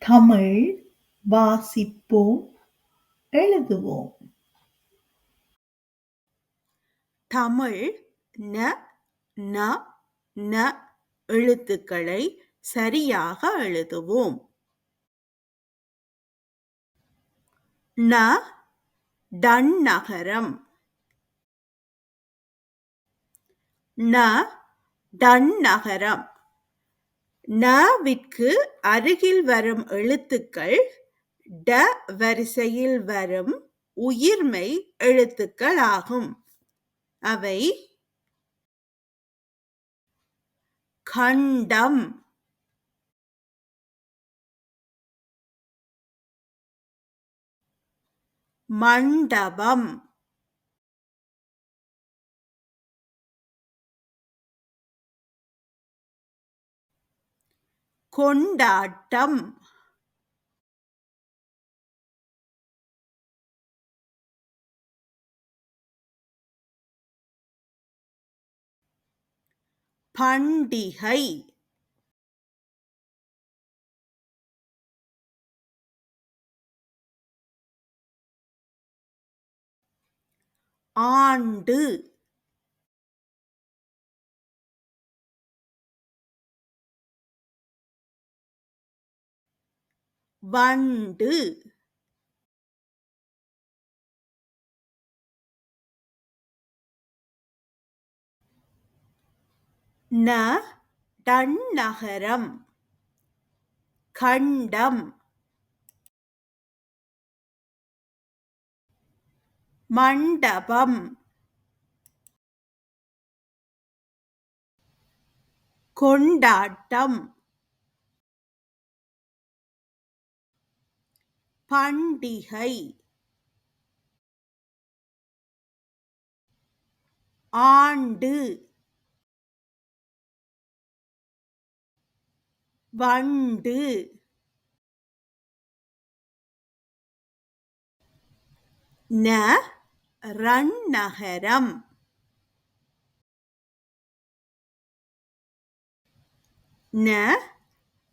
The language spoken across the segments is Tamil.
தமிழ் வாசிப்போம், எழுதுவோம். தமிழ் ந ந ந எழுத்துக்களை சரியாக எழுதுவோம். ந டன்னகரம். ந டன்னகரம். நவிற்கு அருகில் வரும் எழுத்துக்கள் ட வரிசையில் வரும் உயிர்மெய் எழுத்துக்களாகும். அவை கண்டம், மண்டபம், கொண்டாட்டம், பண்டிகை, ஆண்டு, வண்டு, ந டன்னகரம். கண்டம், மண்டபம், கொண்டாட்டம், பண்டிகை, ஆண்டு, வண்டு, ந ரன்னகரம். ந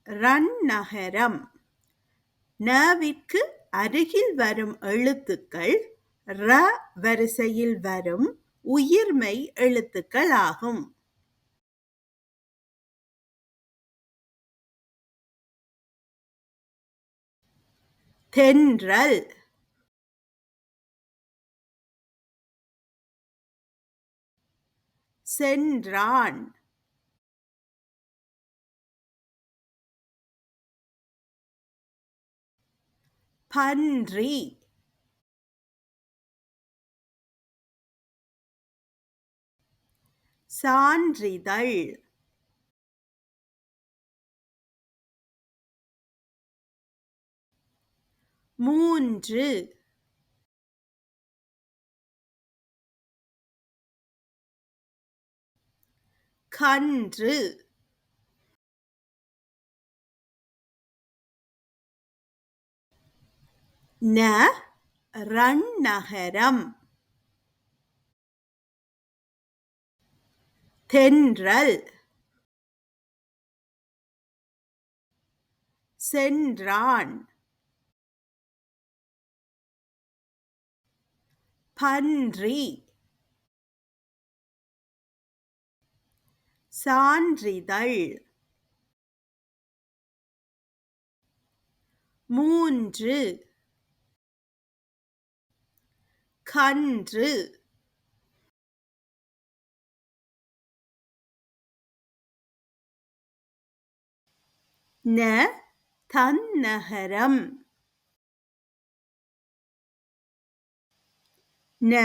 ரன்னகரம். நவிற்கு அருகில் வரும் எழுத்துக்கள் ர வரிசையில் வரும் உயிர்மெய் எழுத்துக்களாகும். தென்றல், சென்றான், பன்றி, சான்றிதழ், மூன்று, கன்று, ந ரன்னகரம். தென்றல், சென்றான், பன்றி, சான்றிதழ், மூன்று, கன்று, ந தன்னகரம். ந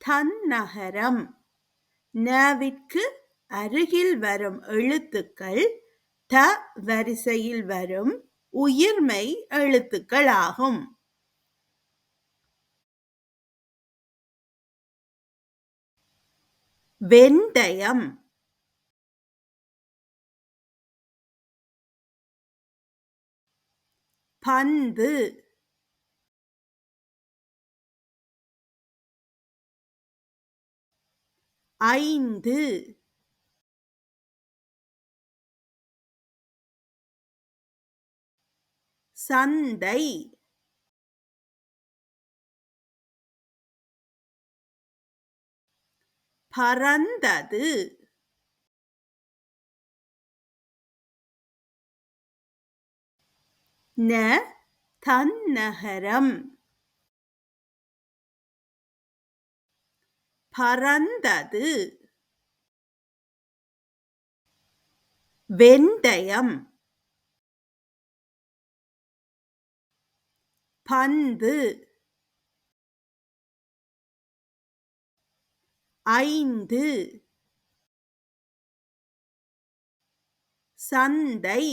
தன்னகரம். நவிற்கு அருகில் வரும் எழுத்துக்கள் த வரிசையில் வரும் உயிர்மெய் எழுத்துக்களாகும். வெந்தயம், பந்து, ஐந்து, சந்தை பறந்தது தன்னகரம் பறந்தது வெந்தயம் பந்து 5 சந்தை